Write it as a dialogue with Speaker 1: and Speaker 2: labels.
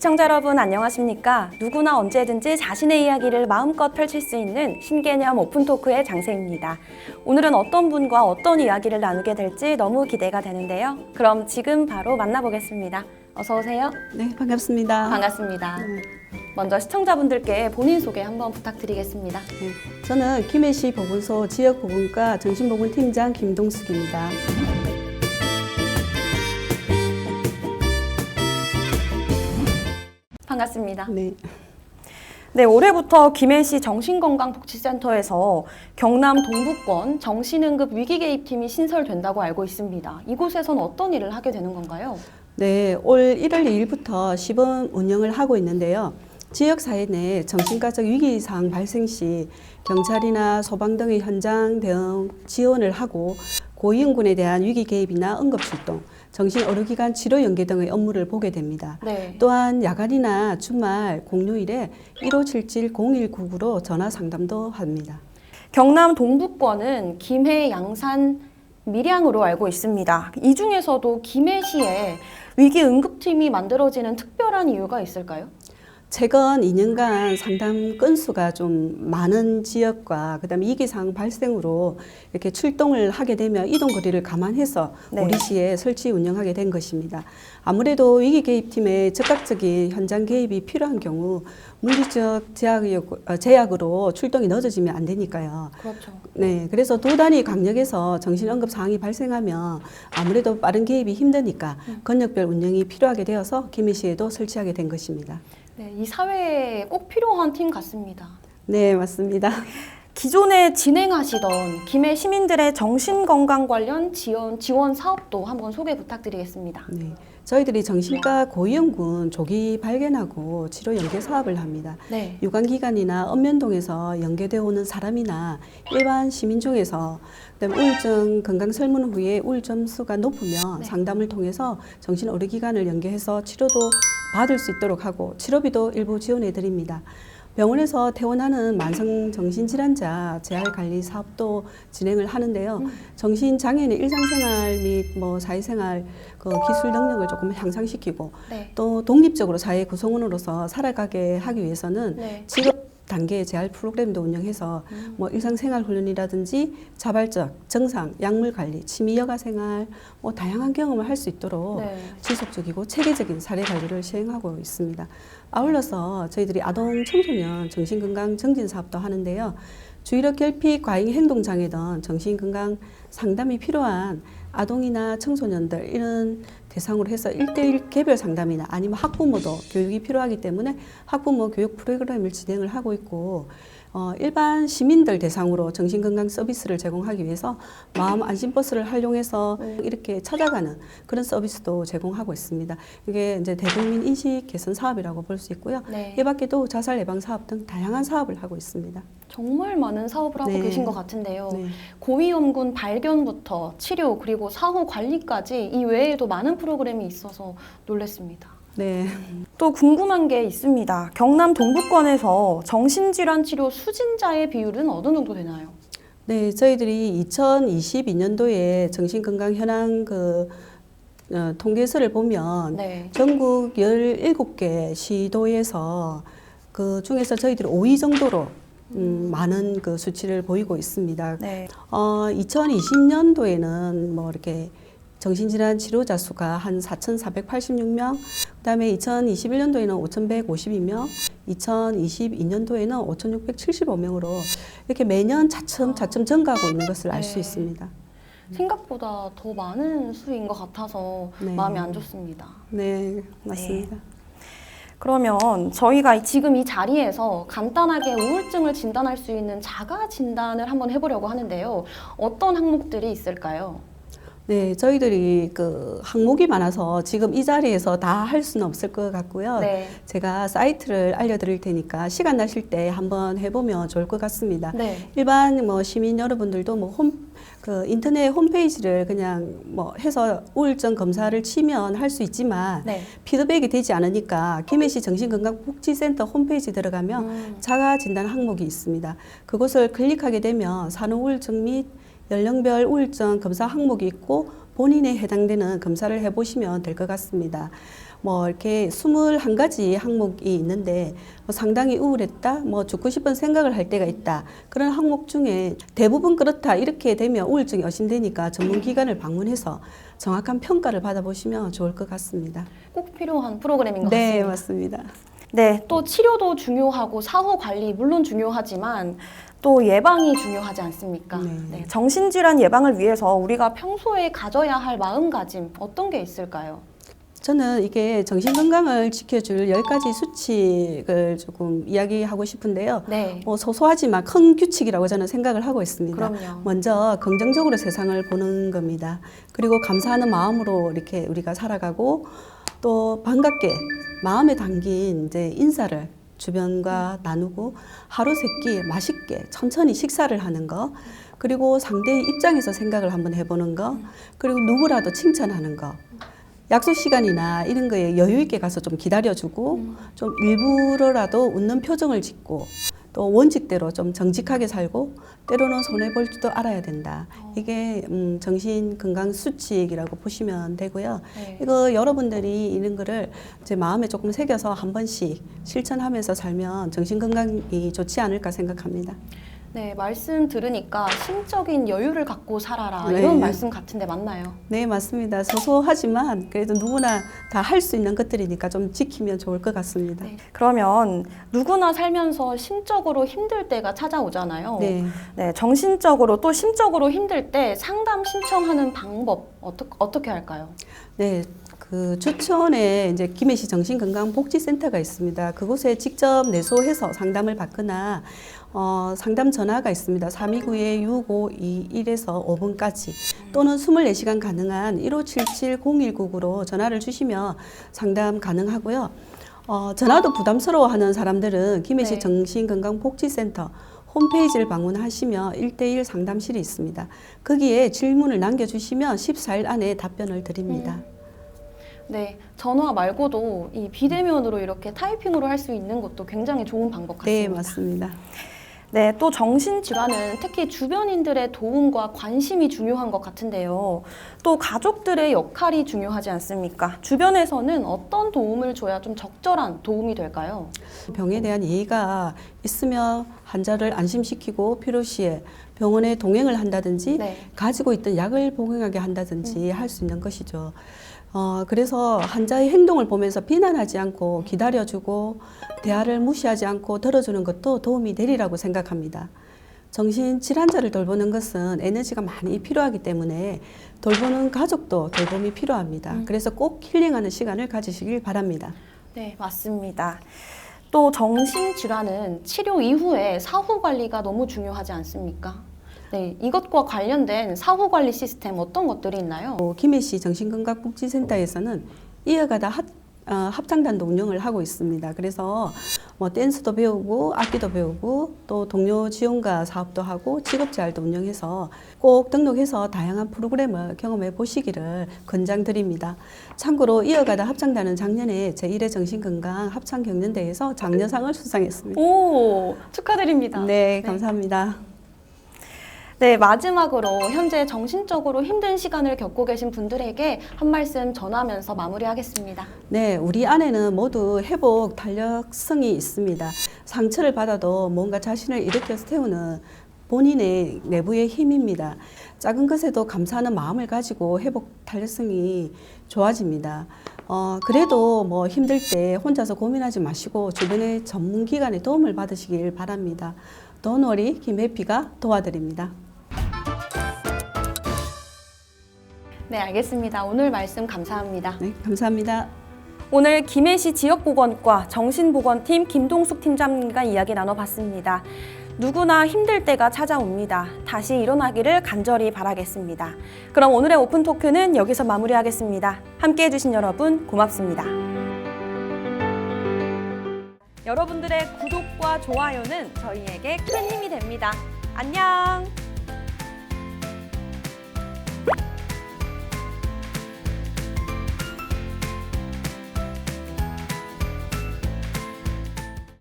Speaker 1: 시청자 여러분 안녕하십니까? 누구나 언제든지 자신의 이야기를 마음껏 펼칠 수 있는 신개념 오픈토크의 장세입니다. 오늘은 어떤 분과 어떤 이야기를 나누게 될지 너무 기대가 되는데요. 그럼 지금 바로 만나보겠습니다. 어서 오세요.
Speaker 2: 네, 반갑습니다.
Speaker 1: 반갑습니다. 먼저 시청자분들께 본인 소개 한번 부탁드리겠습니다.
Speaker 2: 네, 저는 김해시 보건소 지역보건과 정신보건팀장 김동숙입니다.
Speaker 1: 반갑습니다.
Speaker 2: 네.
Speaker 1: 네, 올해부터 김해시 정신건강복지센터에서 경남 동북권 정신응급 위기개입팀이 신설된다고 알고 있습니다. 이곳에서는 어떤 일을 하게 되는 건가요?
Speaker 2: 네, 올 1월 2일부터 시범 운영을 하고 있는데요. 지역사회 내 정신과적 위기사항 발생 시 경찰이나 소방 등의 현장 대응 지원을 하고 고위험군에 대한 위기 개입이나 응급출동, 정신의료기관 치료 연계 등의 업무를 보게 됩니다.
Speaker 1: 네.
Speaker 2: 또한 야간이나 주말, 공휴일에 1577-0199로 전화 상담도 합니다.
Speaker 1: 경남 동북권은 김해, 양산, 밀양으로 알고 있습니다. 이 중에서도 김해시에 위기응급팀이 만들어지는 특별한 이유가 있을까요?
Speaker 2: 최근 2년간 상담 건수가 좀 많은 지역과 그다음에 위기사항 발생으로 이렇게 출동을 하게 되면 이동거리를 감안해서
Speaker 1: 네.
Speaker 2: 우리 시에 설치 운영하게 된 것입니다. 아무래도 위기개입팀의 적극적인 현장 개입이 필요한 경우 물리적 제약으로 출동이 늦어지면 안 되니까요.
Speaker 1: 그렇죠.
Speaker 2: 네, 그래서 도단위 강력에서 정신응급 상황이 발생하면 아무래도 빠른 개입이 힘드니까 권역별 운영이 필요하게 되어서 김해시에도 설치하게 된 것입니다.
Speaker 1: 네, 이 사회에 꼭 필요한 팀 같습니다.
Speaker 2: 네, 맞습니다.
Speaker 1: 기존에 진행하시던 김해 시민들의 정신건강 관련 지원 사업도 한번 소개 부탁드리겠습니다.
Speaker 2: 네, 저희들이 정신과 고위험군 조기 발견하고 치료 연계 사업을 합니다.
Speaker 1: 네.
Speaker 2: 유관기관이나 읍면동에서 연계되어 오는 사람이나 일반 시민 중에서 그다음에 우울증 건강 설문 후에 우울증 수가 높으면
Speaker 1: 네.
Speaker 2: 상담을 통해서 정신의료기관을 연계해서 치료도 받을 수 있도록 하고 치료비도 일부 지원해 드립니다. 병원에서 퇴원하는 만성 정신질환자 재활관리 사업도 진행을 하는데요. 정신장애인의 일상생활 및 사회생활 기술 능력을 조금 향상시키고
Speaker 1: 네.
Speaker 2: 또 독립적으로 사회 구성원으로서 살아가게 하기 위해서는
Speaker 1: 네.
Speaker 2: 직업 단계 재활 프로그램도 운영해서 일상생활 훈련이라든지 자발적, 정상, 약물 관리, 취미 여가 생활 다양한 경험을 할 수 있도록
Speaker 1: 네.
Speaker 2: 지속적이고 체계적인 사례 관리를 시행하고 있습니다. 아울러서 저희들이 아동 청소년 정신건강 정진 사업도 하는데요. 주의력 결핍, 과잉 행동장애 등 정신건강 상담이 필요한 아동이나 청소년들 이런 대상으로 해서 1대1 개별 상담이나 아니면 학부모도 교육이 필요하기 때문에 학부모 교육 프로그램을 진행을 하고 있고 일반 시민들 대상으로 정신건강 서비스를 제공하기 위해서 마음 안심버스를 활용해서 이렇게 찾아가는 그런 서비스도 제공하고 있습니다. 이게 이제 대국민 인식 개선 사업이라고 볼 수 있고요.
Speaker 1: 네.
Speaker 2: 이 밖에도 자살 예방 사업 등 다양한 사업을 하고 있습니다.
Speaker 1: 정말 많은 사업을 하고
Speaker 2: 네.
Speaker 1: 계신 것 같은데요.
Speaker 2: 네.
Speaker 1: 고위험군 발견부터 치료 그리고 사후 관리까지 이 외에도 많은 프로그램이 있어서 놀랐습니다.
Speaker 2: 네.
Speaker 1: 또 궁금한 게 있습니다. 경남 동북권에서 정신질환 치료 수진자의 비율은 어느 정도 되나요?
Speaker 2: 네, 저희들이 2022년도에 정신건강 현황 통계서를 보면
Speaker 1: 네.
Speaker 2: 전국 17개 시도에서 그 중에서 저희들이 5위 정도로 많은 그 수치를 보이고 있습니다.
Speaker 1: 네.
Speaker 2: 2020년도에는 이렇게 정신질환 치료자 수가 한 4,486명, 그다음에 2021년도에는 5,152명, 2022년도에는 5,675명으로 이렇게 매년 차츰 증가하고 있는 것을 알 수
Speaker 1: 네.
Speaker 2: 있습니다.
Speaker 1: 생각보다 더 많은 수인 것 같아서
Speaker 2: 네.
Speaker 1: 마음이 안 좋습니다.
Speaker 2: 네, 맞습니다.
Speaker 1: 그러면 저희가 지금 이 자리에서 간단하게 우울증을 진단할 수 있는 자가 진단을 한번 해보려고 하는데요. 어떤 항목들이 있을까요?
Speaker 2: 네, 저희들이 그 항목이 많아서 지금 이 자리에서 다 할 수는 없을 것 같고요.
Speaker 1: 네.
Speaker 2: 제가 사이트를 알려드릴 테니까 시간 나실 때 한번 해보면 좋을 것 같습니다.
Speaker 1: 네.
Speaker 2: 일반 시민 여러분들도 인터넷 홈페이지를 그냥 해서 우울증 검사를 치면 할 수 있지만
Speaker 1: 네.
Speaker 2: 피드백이 되지 않으니까 김해시 정신건강복지센터 홈페이지 들어가면 자가 진단 항목이 있습니다. 그곳을 클릭하게 되면 산후우울증 및 연령별 우울증 검사 항목이 있고 본인에 해당되는 검사를 해보시면 될 것 같습니다. 뭐 이렇게 21가지 항목이 있는데 뭐 상당히 우울했다, 뭐 죽고 싶은 생각을 할 때가 있다. 그런 항목 중에 대부분 그렇다 이렇게 되면 우울증이 의심되니까 전문기관을 방문해서 정확한 평가를 받아보시면 좋을 것 같습니다.
Speaker 1: 꼭 필요한 프로그램인 것
Speaker 2: 네,
Speaker 1: 같습니다.
Speaker 2: 맞습니다.
Speaker 1: 네, 또 치료도 중요하고 사후 관리 물론 중요하지만 또 예방이 중요하지 않습니까?
Speaker 2: 네.
Speaker 1: 네, 정신질환 예방을 위해서 우리가 평소에 가져야 할 마음가짐 어떤 게 있을까요?
Speaker 2: 저는 이게 정신건강을 지켜줄 10가지 수칙을 조금 이야기하고 싶은데요.
Speaker 1: 네.
Speaker 2: 뭐 소소하지만 큰 규칙이라고 저는 생각을 하고 있습니다.
Speaker 1: 그럼요.
Speaker 2: 먼저 긍정적으로 세상을 보는 겁니다. 그리고 감사하는 마음으로 이렇게 우리가 살아가고 또 반갑게 마음에 담긴 이제 인사를 주변과 나누고 하루 세끼 맛있게 천천히 식사를 하는 거, 그리고 상대의 입장에서 생각을 한번 해보는 거, 그리고 누구라도 칭찬하는 거. 약속 시간이나 이런 거에 여유 있게 가서 좀 기다려주고 좀 일부러라도 웃는 표정을 짓고 또 원칙대로 좀 정직하게 살고 때로는 손해볼 줄도 알아야 된다. 이게 정신건강 수칙이라고 보시면 되고요.
Speaker 1: 네.
Speaker 2: 이거 여러분들이 이런 거를 제 마음에 조금 새겨서 한 번씩 실천하면서 살면 정신건강이 좋지 않을까 생각합니다.
Speaker 1: 네, 말씀 들으니까 심적인 여유를 갖고 살아라
Speaker 2: 네.
Speaker 1: 이런 말씀 같은데 맞나요?
Speaker 2: 네, 맞습니다. 소소하지만 그래도 누구나 다 할 수 있는 것들이니까 좀 지키면 좋을 것 같습니다.
Speaker 1: 네. 그러면 누구나 살면서 심적으로 힘들 때가 찾아오잖아요.
Speaker 2: 네.
Speaker 1: 네, 정신적으로 또 심적으로 힘들 때 상담 신청하는 방법 어떻게 할까요?
Speaker 2: 네, 그 주천에 이제 김해시 정신건강복지센터가 있습니다. 그곳에 직접 내소해서 상담을 받거나 상담 전화가 있습니다. 329-6521에서 5분까지 또는 24시간 가능한 1577-0199로 전화를 주시면 상담 가능하고요. 전화도 부담스러워하는 사람들은 김해시
Speaker 1: 네.
Speaker 2: 정신건강복지센터 홈페이지를 방문하시면 1대1 상담실이 있습니다. 거기에 질문을 남겨주시면 14일 안에 답변을 드립니다.
Speaker 1: 네, 전화 말고도 이 비대면으로 이렇게 타이핑으로 할 수 있는 것도 굉장히 좋은 방법 같습니다.
Speaker 2: 네, 맞습니다.
Speaker 1: 네, 또 정신질환은 특히 주변인들의 도움과 관심이 중요한 것 같은데요. 또 가족들의 역할이 중요하지 않습니까? 주변에서는 어떤 도움을 줘야 좀 적절한 도움이 될까요?
Speaker 2: 병에 대한 이해가 있으면 환자를 안심시키고 필요시에 병원에 동행을 한다든지
Speaker 1: 네.
Speaker 2: 가지고 있던 약을 복용하게 한다든지 할 수 있는 것이죠. 그래서 환자의 행동을 보면서 비난하지 않고 기다려주고 대화를 무시하지 않고 들어주는 것도 도움이 되리라고 생각합니다. 정신질환자를 돌보는 것은 에너지가 많이 필요하기 때문에 돌보는 가족도 돌봄이 필요합니다. 그래서 꼭 힐링하는 시간을 가지시길 바랍니다.
Speaker 1: 네, 맞습니다. 또 정신질환은 치료 이후에 사후 관리가 너무 중요하지 않습니까? 네, 이것과 관련된 사후 관리 시스템 어떤 것들이 있나요?
Speaker 2: 김해시 정신건강복지센터에서는 이어가다 합창단도 운영을 하고 있습니다. 그래서 뭐 댄스도 배우고 악기도 배우고 또 동료 지원과 사업도 하고 직업재활도 운영해서 꼭 등록해서 다양한 프로그램을 경험해 보시기를 권장드립니다. 참고로 이어가다 합창단은 작년에 제1회 정신건강 합창경연대회에서 장려상을 수상했습니다.
Speaker 1: 오, 축하드립니다.
Speaker 2: 네, 감사합니다.
Speaker 1: 네, 마지막으로 현재 정신적으로 힘든 시간을 겪고 계신 분들에게 한 말씀 전하면서 마무리하겠습니다.
Speaker 2: 네, 우리 안에는 모두 회복 탄력성이 있습니다. 상처를 받아도 뭔가 자신을 일으켜 세우는 본인의 내부의 힘입니다. 작은 것에도 감사하는 마음을 가지고 회복 탄력성이 좋아집니다. 그래도 뭐 힘들 때 혼자서 고민하지 마시고 주변의 전문기관의 도움을 받으시길 바랍니다. Don't worry, 김해피가 도와드립니다.
Speaker 1: 네, 알겠습니다. 오늘 말씀 감사합니다.
Speaker 2: 네, 감사합니다.
Speaker 1: 오늘 김해시 지역보건과 정신보건팀 김동숙 팀장님과 이야기 나눠봤습니다. 누구나 힘들 때가 찾아옵니다. 다시 일어나기를 간절히 바라겠습니다. 그럼 오늘의 오픈토크는 여기서 마무리하겠습니다. 함께해 주신 여러분 고맙습니다. 여러분들의 구독과 좋아요는 저희에게 큰 힘이 됩니다. 안녕!